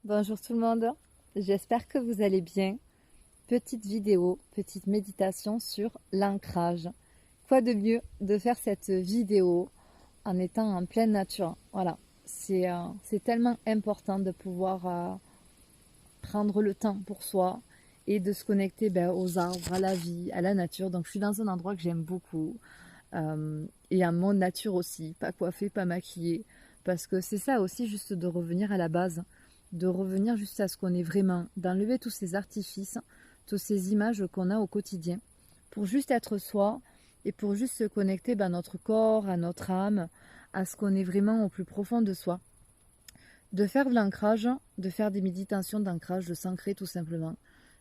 Bonjour tout le monde, j'espère que vous allez bien. Petite vidéo, petite méditation sur l'ancrage. Quoi de mieux de faire cette vidéo en étant en pleine nature. Voilà, c'est tellement important de pouvoir prendre le temps pour soi et de se connecter aux arbres, à la vie, à la nature. Donc je suis dans un endroit que j'aime beaucoup et à mon nature aussi, pas coiffée, pas maquillée. Parce que c'est ça aussi, juste de revenir à la base, de revenir juste à ce qu'on est vraiment, d'enlever tous ces artifices, toutes ces images qu'on a au quotidien, pour juste être soi et pour juste se connecter à notre corps, à notre âme, à ce qu'on est vraiment au plus profond de soi. De faire de l'ancrage, de faire des méditations d'ancrage, de s'ancrer tout simplement,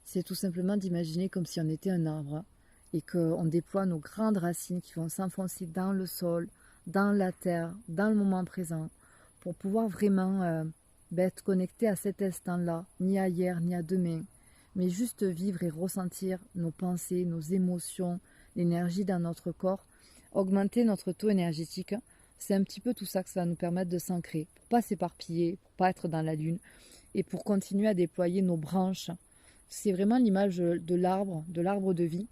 c'est tout simplement d'imaginer comme si on était un arbre et qu'on déploie nos grandes racines qui vont s'enfoncer dans le sol, dans la terre, dans le moment présent, pour pouvoir vraiment être connecté à cet instant-là, ni à hier, ni à demain, mais juste vivre et ressentir nos pensées, nos émotions, l'énergie dans notre corps, augmenter notre taux énergétique. C'est un petit peu tout ça que ça va nous permettre de s'ancrer, pour pas s'éparpiller, pour pas être dans la lune, et pour continuer à déployer nos branches. C'est vraiment l'image de l'arbre de vie,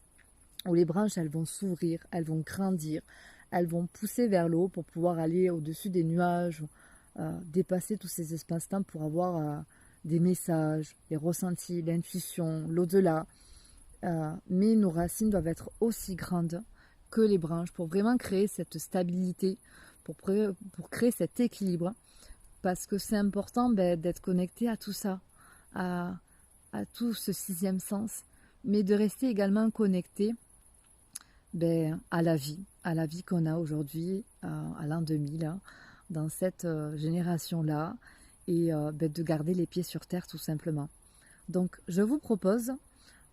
où les branches, elles vont s'ouvrir, elles vont grandir, elles vont pousser vers le haut pour pouvoir aller au-dessus des nuages, dépasser tous ces espaces-temps pour avoir des messages, les ressentis, l'intuition, l'au-delà. Mais nos racines doivent être aussi grandes que les branches pour vraiment créer cette stabilité, pour créer cet équilibre. Parce que c'est important d'être connecté à tout ça, à, à tout ce sixième sens, mais de rester également connecté à la vie qu'on a aujourd'hui, à l'an 2000, hein, dans cette génération-là, et de garder les pieds sur terre tout simplement. Donc je vous propose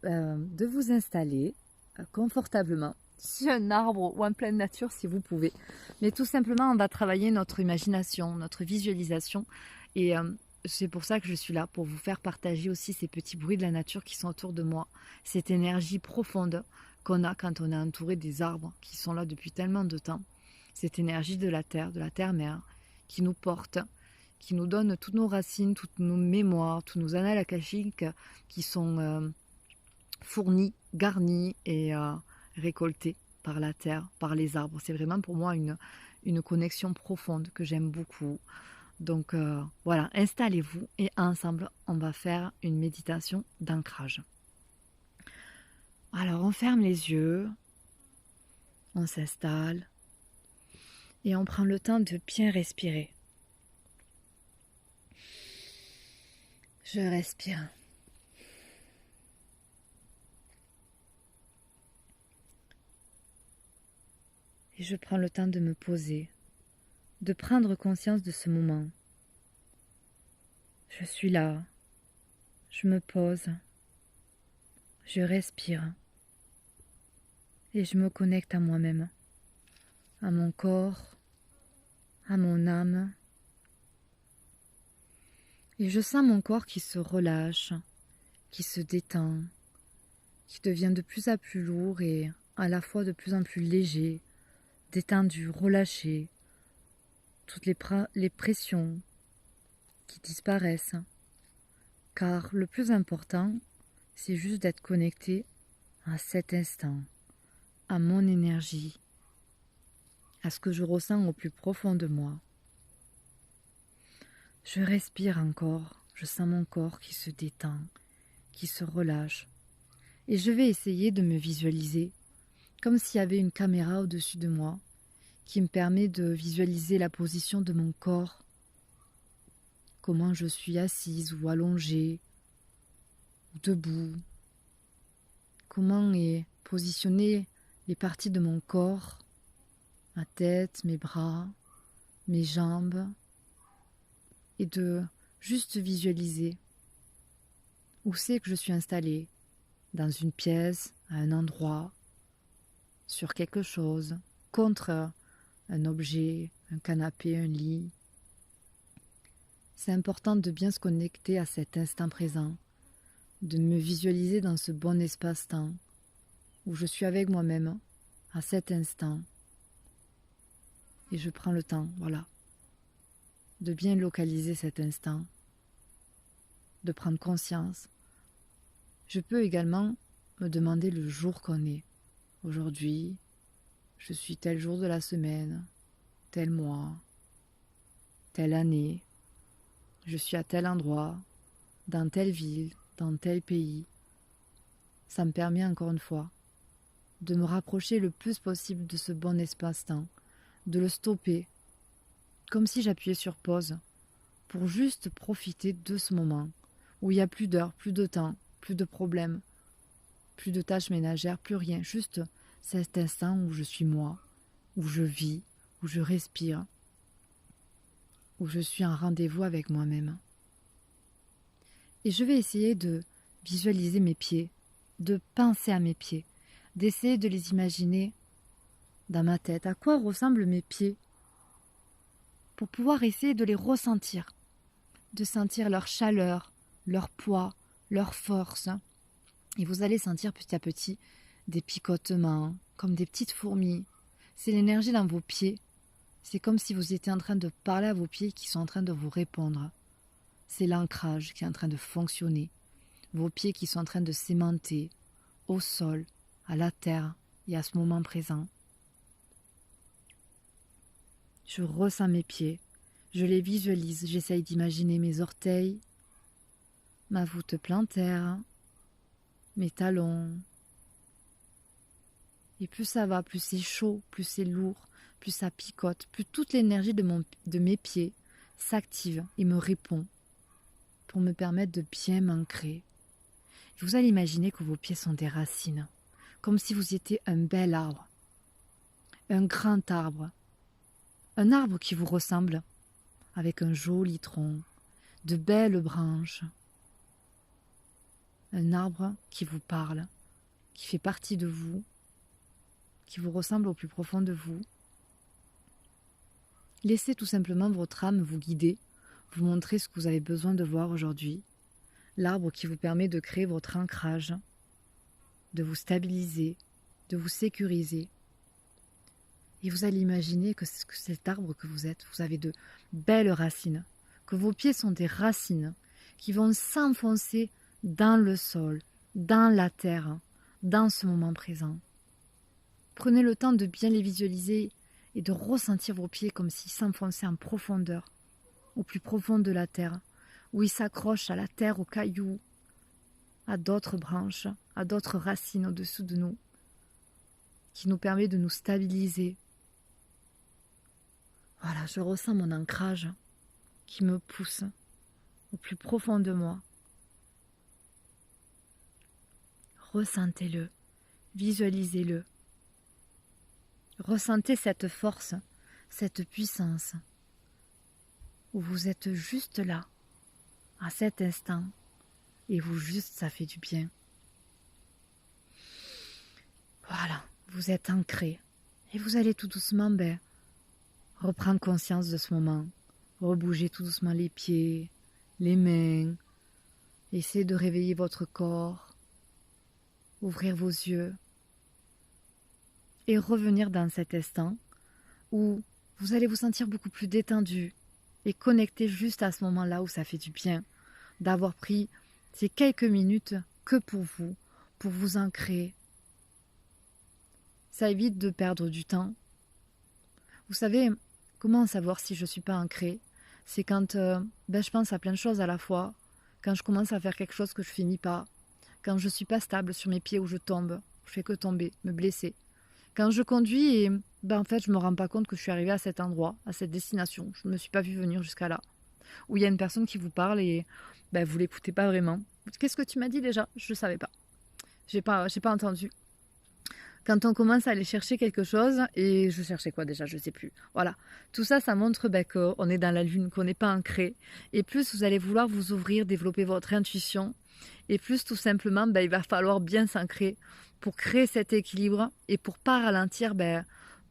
de vous installer confortablement sur un arbre ou en pleine nature si vous pouvez. Mais tout simplement, on va travailler notre imagination, notre visualisation. Et c'est pour ça que je suis là, pour vous faire partager aussi ces petits bruits de la nature qui sont autour de moi. Cette énergie profonde qu'on a quand on est entouré des arbres qui sont là depuis tellement de temps. Cette énergie de la terre-mère, qui nous porte, qui nous donne toutes nos racines, toutes nos mémoires, tous nos annales akashiques qui sont fournis, garnis et récoltés par la terre, par les arbres. C'est vraiment pour moi une connexion profonde que j'aime beaucoup. Donc voilà, installez-vous et ensemble, on va faire une méditation d'ancrage. Alors on ferme les yeux, on s'installe et on prend le temps de bien respirer. Je respire. Et je prends le temps de me poser, de prendre conscience de ce moment. Je suis là, je me pose, je respire et je me connecte à moi-même, à mon corps, à mon âme. Et je sens mon corps qui se relâche, qui se détend, qui devient de plus en plus lourd et à la fois de plus en plus léger, détendu, relâché, toutes les pressions qui disparaissent. Car le plus important, c'est juste d'être connecté à cet instant, à mon énergie, à ce que je ressens au plus profond de moi. Je respire encore, je sens mon corps qui se détend, qui se relâche. Et je vais essayer de me visualiser comme s'il y avait une caméra au-dessus de moi qui me permet de visualiser la position de mon corps, comment je suis assise ou allongée, ou debout, comment est positionnées les parties de mon corps, ma tête, mes bras, mes jambes, et de juste visualiser où c'est que je suis installée, dans une pièce, à un endroit, sur quelque chose, contre un objet, un canapé, un lit. C'est important de bien se connecter à cet instant présent, de me visualiser dans ce bon espace-temps où je suis avec moi-même à cet instant. Et je prends le temps, voilà, de bien localiser cet instant. de prendre conscience. Je peux également me demander le jour qu'on est. Aujourd'hui, je suis tel jour de la semaine, tel mois, telle année. Je suis à tel endroit, dans telle ville, dans tel pays. Ça me permet encore une fois de me rapprocher le plus possible de ce bon espace-temps, de le stopper, comme si j'appuyais sur pause, pour juste profiter de ce moment, où il n'y a plus d'heures, plus de temps, plus de problèmes, plus de tâches ménagères, plus rien, juste cet instant où je suis moi, où je vis, où je respire, où je suis en rendez-vous avec moi-même. Et je vais essayer de visualiser mes pieds, de penser à mes pieds, d'essayer de les imaginer dans ma tête. À quoi ressemblent mes pieds? Pour pouvoir essayer de les ressentir, de sentir leur chaleur, leur poids, leur force. Et vous allez sentir petit à petit des picotements, comme des petites fourmis. C'est l'énergie dans vos pieds. C'est comme si vous étiez en train de parler à vos pieds qui sont en train de vous répondre. C'est l'ancrage qui est en train de fonctionner. Vos pieds qui sont en train de s'aimanter au sol, à la terre et à ce moment présent. Je ressens mes pieds, je les visualise, j'essaye d'imaginer mes orteils, ma voûte plantaire, mes talons. Et plus ça va, plus c'est chaud, plus c'est lourd, plus ça picote, plus toute l'énergie de mes pieds s'active et me répond pour me permettre de bien m'ancrer. Vous allez imaginer que vos pieds sont des racines, comme si vous étiez un bel arbre, un grand arbre, un arbre qui vous ressemble, avec un joli tronc, de belles branches, un arbre qui vous parle, qui fait partie de vous, qui vous ressemble au plus profond de vous. Laissez tout simplement votre âme vous guider, vous montrer ce que vous avez besoin de voir aujourd'hui, l'arbre qui vous permet de créer votre ancrage, de vous stabiliser, de vous sécuriser. Et vous allez imaginer que c'est cet arbre que vous êtes, vous avez de belles racines, que vos pieds sont des racines qui vont s'enfoncer dans le sol, dans la terre, dans ce moment présent. Prenez le temps de bien les visualiser et de ressentir vos pieds comme s'ils s'enfonçaient en profondeur, au plus profond de la terre, où ils s'accrochent à la terre, aux cailloux, à d'autres branches, à d'autres racines au-dessous de nous, qui nous permet de nous stabiliser. Voilà, je ressens mon ancrage qui me pousse au plus profond de moi. Ressentez-le, visualisez-le. Ressentez cette force, cette puissance, où vous êtes juste là, à cet instant, et vous juste, ça fait du bien. Voilà, vous êtes ancré, et vous allez tout doucement, reprendre conscience de ce moment, rebouger tout doucement les pieds, les mains, essayez de réveiller votre corps, ouvrir vos yeux, et revenir dans cet instant où vous allez vous sentir beaucoup plus détendu et connecté juste à ce moment-là où ça fait du bien d'avoir pris ces quelques minutes que pour vous ancrer. Ça évite de perdre du temps. Vous savez, comment savoir si je ne suis pas ancrée? C'est quand je pense à plein de choses à la fois, quand je commence à faire quelque chose que je ne finis pas, quand je ne suis pas stable sur mes pieds où je tombe, je fais que tomber, me blesser. Quand je conduis et en fait je me rends pas compte que je suis arrivée à cet endroit, à cette destination, je ne me suis pas vue venir jusqu'à là. Où il y a une personne qui vous parle et vous l'écoutez pas vraiment. Qu'est-ce que tu m'as dit déjà? Je ne savais pas. J'ai pas entendu. Quand on commence à aller chercher quelque chose, et je cherchais quoi déjà, je sais plus. Voilà, tout ça, ça montre qu'on est dans la lune, qu'on n'est pas ancré. Et plus vous allez vouloir vous ouvrir, développer votre intuition, et plus tout simplement, il va falloir bien s'ancrer pour créer cet équilibre et pour pas ralentir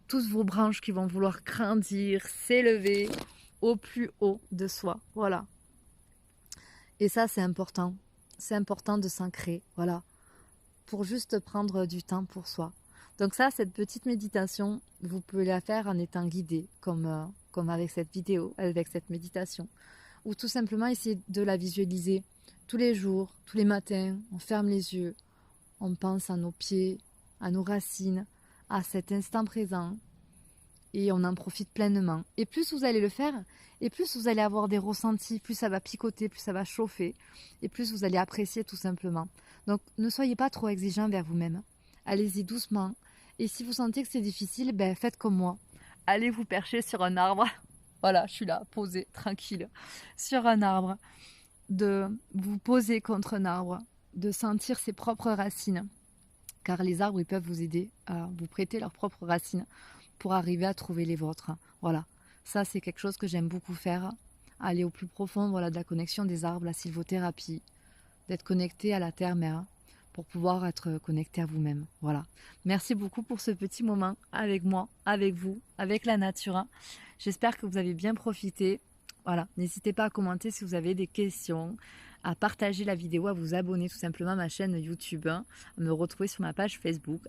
toutes vos branches qui vont vouloir grandir, s'élever au plus haut de soi. Voilà. Et ça, c'est important. C'est important de s'ancrer, voilà, pour juste prendre du temps pour soi. Donc ça, cette petite méditation, vous pouvez la faire en étant guidé, comme avec cette vidéo, avec cette méditation. Ou tout simplement essayer de la visualiser tous les jours, tous les matins, on ferme les yeux, on pense à nos pieds, à nos racines, à cet instant présent et on en profite pleinement. Et plus vous allez le faire, et plus vous allez avoir des ressentis, plus ça va picoter, plus ça va chauffer, et plus vous allez apprécier tout simplement. Donc ne soyez pas trop exigeant vers vous-même. Allez-y doucement. Et si vous sentez que c'est difficile, ben faites comme moi. Allez vous percher sur un arbre. Voilà, je suis là, posée, tranquille, sur un arbre. De vous poser contre un arbre, de sentir ses propres racines. Car les arbres, ils peuvent vous aider à vous prêter leurs propres racines pour arriver à trouver les vôtres. Voilà, ça c'est quelque chose que j'aime beaucoup faire. Aller au plus profond, voilà, de la connexion des arbres, la sylvothérapie, d'être connecté à la terre-mère pour pouvoir être connecté à vous-même. Voilà. Merci beaucoup pour ce petit moment avec moi, avec vous, avec la nature. J'espère que vous avez bien profité. Voilà, n'hésitez pas à commenter si vous avez des questions, à partager la vidéo, à vous abonner tout simplement à ma chaîne YouTube, à me retrouver sur ma page Facebook.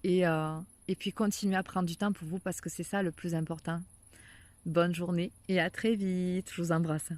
Et puis continuez à prendre du temps pour vous parce que c'est ça le plus important. Bonne journée et à très vite. Je vous embrasse.